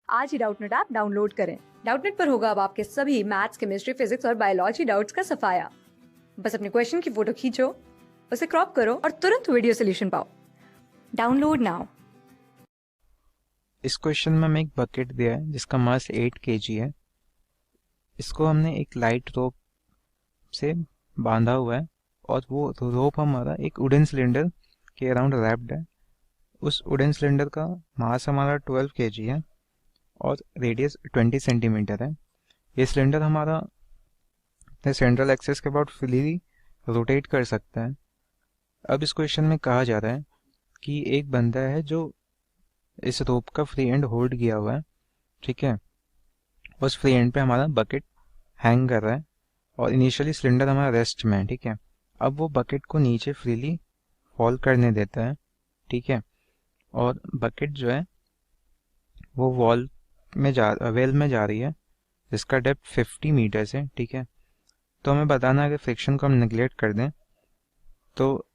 आज ही Doubtnut app download करें। Doubtnut पर होगा अब आपके सभी मैथ्स, केमिस्ट्री, फिजिक्स और बायोलॉजी डाउट्स का सफाया। बस अपने क्वेश्चन की फोटो खींचो, उसे क्रॉप करो और तुरंत वीडियो सोल्यूशन पाओ। Download now. इस क्वेश्चन में हमें एक बकेट दिया है जिसका मास 8 kg है। इसको हमने एक लाइट रोप से बांधा हुआ है और वो रोप हमारा एक वुडन सिलेंडर के अराउंड रैप्ड है। उस वुडन सिलेंडर का मास हमारा 12 kg है और रेडियस 20 सेंटीमीटर है। ये सिलेंडर हमारा सेंट्रल एक्सिस के अबाउट फ्रीली रोटेट कर सकता है। अब इस क्वेश्चन में कहा जा रहा है कि एक बंदा है जो इस रोप का फ्री एंड होल्ड किया हुआ है, ठीक है। उस फ्री एंड पे हमारा बकेट हैंग कर रहा है और इनिशियली सिलेंडर हमारा रेस्ट में है, ठीक है। अब वो बकेट को नीचे फ्रीली फॉल करने देता है, ठीक है। और बकेट जो है वो वेल में जा रही है जिसका डेप्थ 50 मीटर्स है, ठीक है। तो हमें बताना है कि फ्रिक्शन को हम निगलेक्ट कर दें तो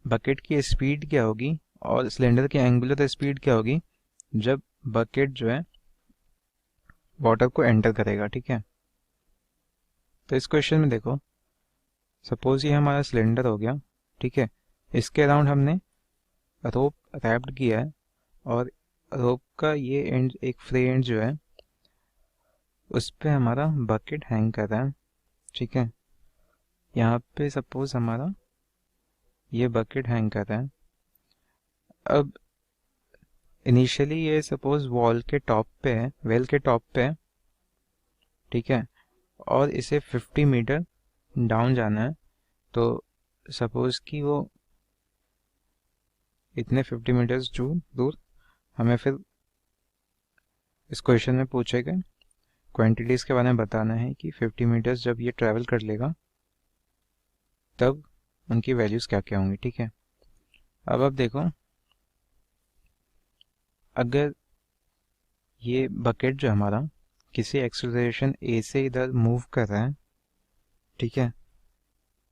बकेट की स्पीड क्या होगी और सिलेंडर की एंगुलर स्पीड क्या होगी जब बकेट जो है वाटर को एंटर करेगा, ठीक है। तो इस क्वेश्चन में देखो, सपोज ये हमारा सिलेंडर हो गया, ठीक है। इसके अराउंड हमने रोप रैप्ड किया है और रोप का ये एंड, एक फ्री एंड जो है उस पे हमारा बकेट हैंग कर रहा है, ठीक है। यहाँ पे सपोज हमारा ये बकेट हैंग कर रहा है। अब इनिशियली ये सपोज वॉल के टॉप पे है, वेल के टॉप पे है, ठीक है। और इसे 50 मीटर डाउन जाना है। तो सपोज कि वो इतने 50 मीटर्स दूर हमें फिर इस क्वेश्चन में पूछे गए क्वांटिटीज के बारे में बताना है कि 50 मीटर्स जब ये ट्रैवल कर लेगा तब उनकी वैल्यूज क्या क्या होंगी, ठीक है। अब देखो, अगर ये बकेट जो हमारा किसी एक्सेलरेशन ए से इधर मूव कर रहा है, ठीक है,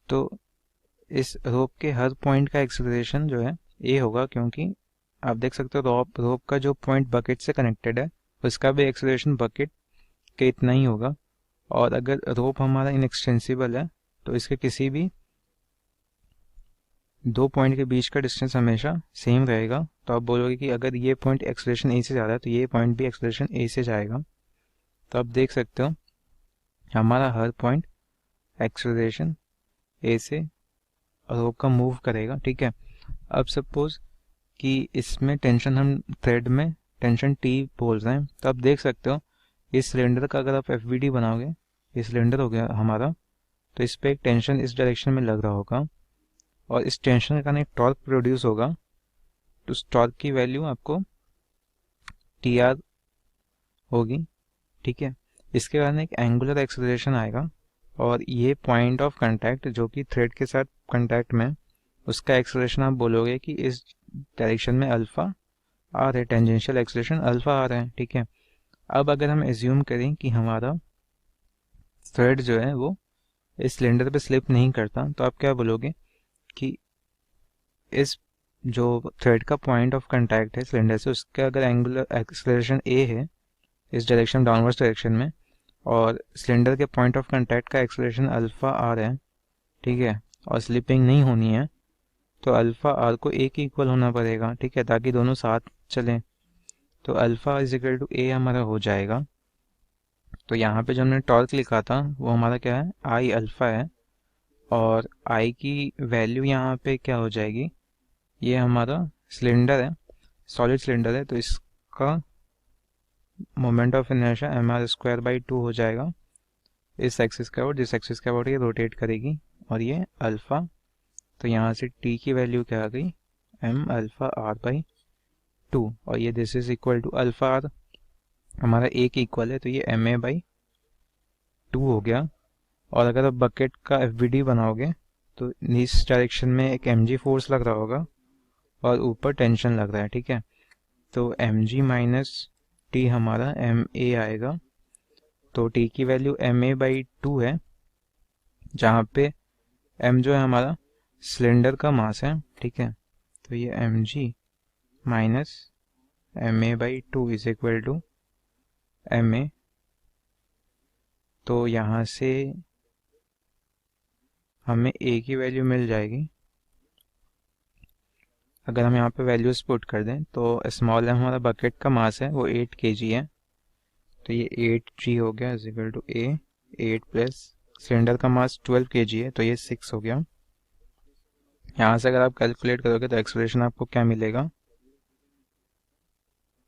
तो इस रोप के हर पॉइंट का एक्सेलरेशन जो है ए होगा, क्योंकि आप देख सकते हो रोप का जो पॉइंट बकेट से कनेक्टेड है उसका भी एक्सेलरेशन बकेट के इतना ही होगा। और अगर रोप हमारा इनएक्सटेंसिबल है तो इसके किसी भी दो पॉइंट के बीच का डिस्टेंस हमेशा सेम रहेगा। तो आप बोलोगे कि अगर ये पॉइंट एक्सेलरेशन ए से जा रहा है तो ये पॉइंट भी एक्सेलरेशन ए से जाएगा। तो आप देख सकते हो हमारा हर पॉइंट एक्सेलरेशन ए से रोप का मूव करेगा, ठीक है। अब सपोज कि इसमें टेंशन, हम थ्रेड में टेंशन टी बोल रहे हैं, तो आप देख सकते हो इस सिलेंडर का अगर आप एफवीडी बनाओगे, ये सिलेंडर हो गया हमारा, तो इस पर एक टेंशन इस डायरेक्शन में लग रहा होगा और इस टेंशन के कारण एक टॉर्क प्रोड्यूस होगा। तो उस टॉर्क की वैल्यू आपको टी आर होगी, ठीक है। इसके कारण एक एंगुलर एक्सेलरेशन आएगा और ये पॉइंट ऑफ कांटेक्ट जो कि थ्रेड के साथ कांटेक्ट में, उसका एक्सेलरेशन आप बोलोगे कि इस डायरेक्शन में अल्फा आ रहा है, टेंजेंशियल एक्सेलरेशन अल्फा आ रहा है, ठीक है। अब अगर हम एज्यूम करें कि हमारा थ्रेड जो है वो इस सिलेंडर पे स्लिप नहीं करता, तो आप क्या बोलोगे कि इस जो थ्रेड का पॉइंट ऑफ कांटेक्ट है सिलेंडर से, उसका अगर एंगुलर एक्सेलरेशन ए है इस डायरेक्शन, डाउनवर्ड डायरेक्शन में, और सिलेंडर के पॉइंट ऑफ कांटेक्ट का एक्सेलरेशन अल्फा आर है, ठीक है, और स्लिपिंग नहीं होनी है, तो अल्फा आर को ए के इक्वल होना पड़ेगा, ठीक है, ताकि दोनों साथ चलें। तो अल्फा इज इक्वल टू ए हमारा हो जाएगा। तो यहाँ पे जो हमने टॉर्क लिखा था वो हमारा क्या है, आई अल्फा है। और आई की वैल्यू यहाँ पे क्या हो जाएगी, ये हमारा सिलेंडर है, सॉलिड सिलेंडर है, तो इसका moment of inertia m r square by 2 हो जाएगा। इस एक्सिस के अबाउट, जिस एक्सिस के अबाउट ये रोटेट करेगी, और ये अल्फा, तो यहाँ से टी की वैल्यू क्या आ गई, एम अल्फा आर बाई 2, और ये this is equal to alpha r हमारा ए के इक्वल है, तो ये एम ए बाई 2 हो गया। और अगर आप बकेट का एफ बनाओगे तो इस डायरेक्शन में एक एम जी फोर्स लग रहा होगा और ऊपर टेंशन लग रहा है, ठीक है। तो एम जी माइनस टी हमारा एम ए आएगा। तो टी की वैल्यू एम ए बाई 2 है, जहाँ पे एम जो है हमारा सिलेंडर का मास है, ठीक है। तो ये m g minus m a by 2 is equal to ma, तो यहाँ से हमें a की वैल्यू मिल जाएगी। अगर हम यहाँ पे वैल्यूज पुट कर दें तो स्मॉल m हमारा बकेट का मास है वो 8 kg है, तो ये 8g हो गया is equal to a, 8 plus cylinder का मास 12 kg है तो ये 6 हो गया। यहाँ से अगर आप कैलकुलेट करोगे तो एक्सेलरेशन आपको क्या मिलेगा,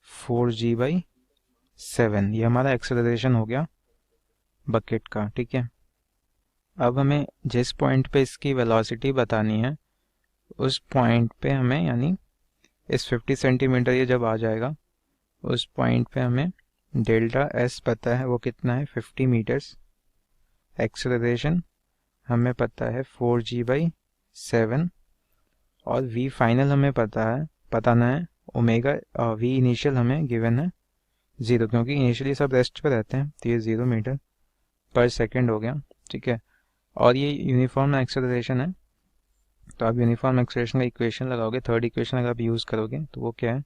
4g/7। ये हमारा एक्सेलरेशन हो गया बकेट का। ठीक है, अब हमें जिस पॉइंट पे इसकी वेलोसिटी बतानी है उस पॉइंट पे हमें, यानी इस 50 सेंटीमीटर ये जब आ जाएगा उस पॉइंट पे हमें डेल्टा एस पता है वो कितना है 50 मीटर्स। एक्सेलरेशन हमें पता है 4g/7 और v फाइनल हमें बताना है ओमेगा। v इनिशियल हमें गिवन है 0, क्योंकि इनिशियली सब रेस्ट पे रहते हैं, तो ये 0 मीटर पर सेकेंड हो गया। ठीक है, और ये यूनिफॉर्म एक्सेलरेशन है, तो आप यूनिफॉर्म एक्सेलरेशन का इक्वेशन लगाओगे, थर्ड इक्वेशन अगर आप यूज़ करोगे तो वो क्या है,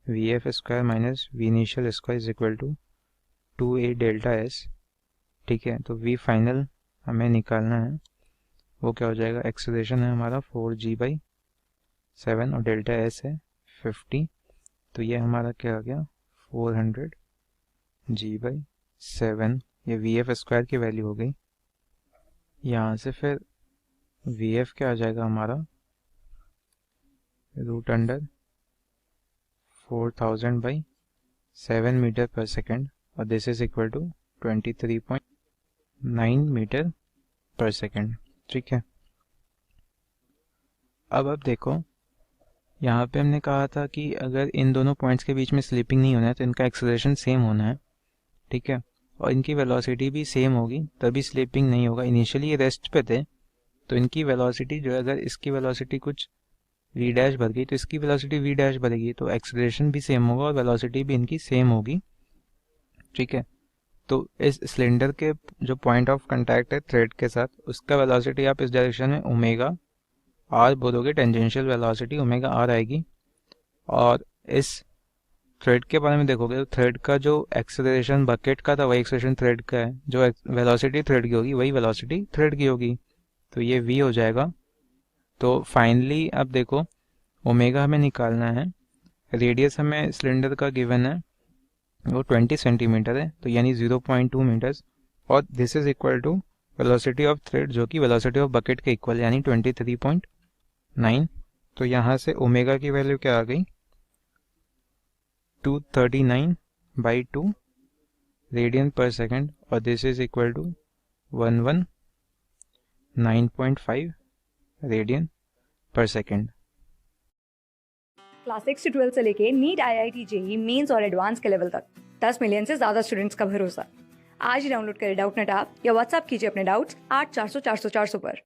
v f square minus v initial square is equal to 2a delta s. ठीक है, तो v फाइनल हमें निकालना है, वो क्या हो जाएगा, एक्सेलरेशन है हमारा 4g/7 और डेल्टा एस है 50, तो ये हमारा क्या आ गया 400g/7। ये वी एफ स्क्वायर की वैल्यू हो गई। यहाँ से फिर वी एफ क्या आ जाएगा हमारा, √4,000/7 मीटर पर सेकेंड, और this is equal to 23.9 metre पर सेकेंड। ठीक है, अब आप देखो यहाँ पे हमने कहा था कि अगर इन दोनों पॉइंट्स के बीच में स्लिपिंग नहीं होना है तो इनका एक्सेलरेशन सेम होना है। ठीक है, और इनकी वेलोसिटी भी सेम होगी तभी स्लिपिंग नहीं होगा। इनिशियली ये रेस्ट पे थे तो इनकी वेलोसिटी जो है, अगर इसकी वेलोसिटी कुछ v डैश बढ़ गई तो इसकी वेलोसिटी v डैश बढ़ेगी, तो एक्सेलरेशन भी सेम होगा और वेलोसिटी भी इनकी सेम होगी। ठीक है, तो इस सिलेंडर के जो पॉइंट ऑफ कांटेक्ट है थ्रेड के साथ, उसका वेलोसिटी आप इस डायरेक्शन में ओमेगा आर बोलोगे, टेंजेंशियल वेलोसिटी ओमेगा आर आएगी। और इस थ्रेड के बारे में देखोगे तो थ्रेड का जो एक्सेलरेशन बकेट का था वही एक्सेलरेशन थ्रेड का है, जो वेलोसिटी थ्रेड की होगी वही वेलोसिटी थ्रेड की होगी, तो ये v हो जाएगा। तो फाइनली अब देखो ओमेगा हमें निकालना है, रेडियस हमें सिलेंडर का गिवन है वो 20 सेंटीमीटर है, तो यानी 0.2 मीटर्स, और this is equal to velocity of thread जो कि वेलोसिटी ऑफ बकेट के इक्वल यानी 23.9। तो यहाँ से ओमेगा की वैल्यू क्या आ गई, 239/2 रेडियन पर सेकेंड, और this is equal to 119.5 radian पर सेकेंड। क्लास 6 से 12 से लेके नीट, IIT, JEE मेंस और एडवांस के लेवल तक 10 मिलियन से ज्यादा स्टूडेंट्स का भरोसा। आज ही डाउनलोड करें डाउटनेट ऐप या व्हाट्सएप कीजिए अपने डाउट्स 8400 400 400 पर।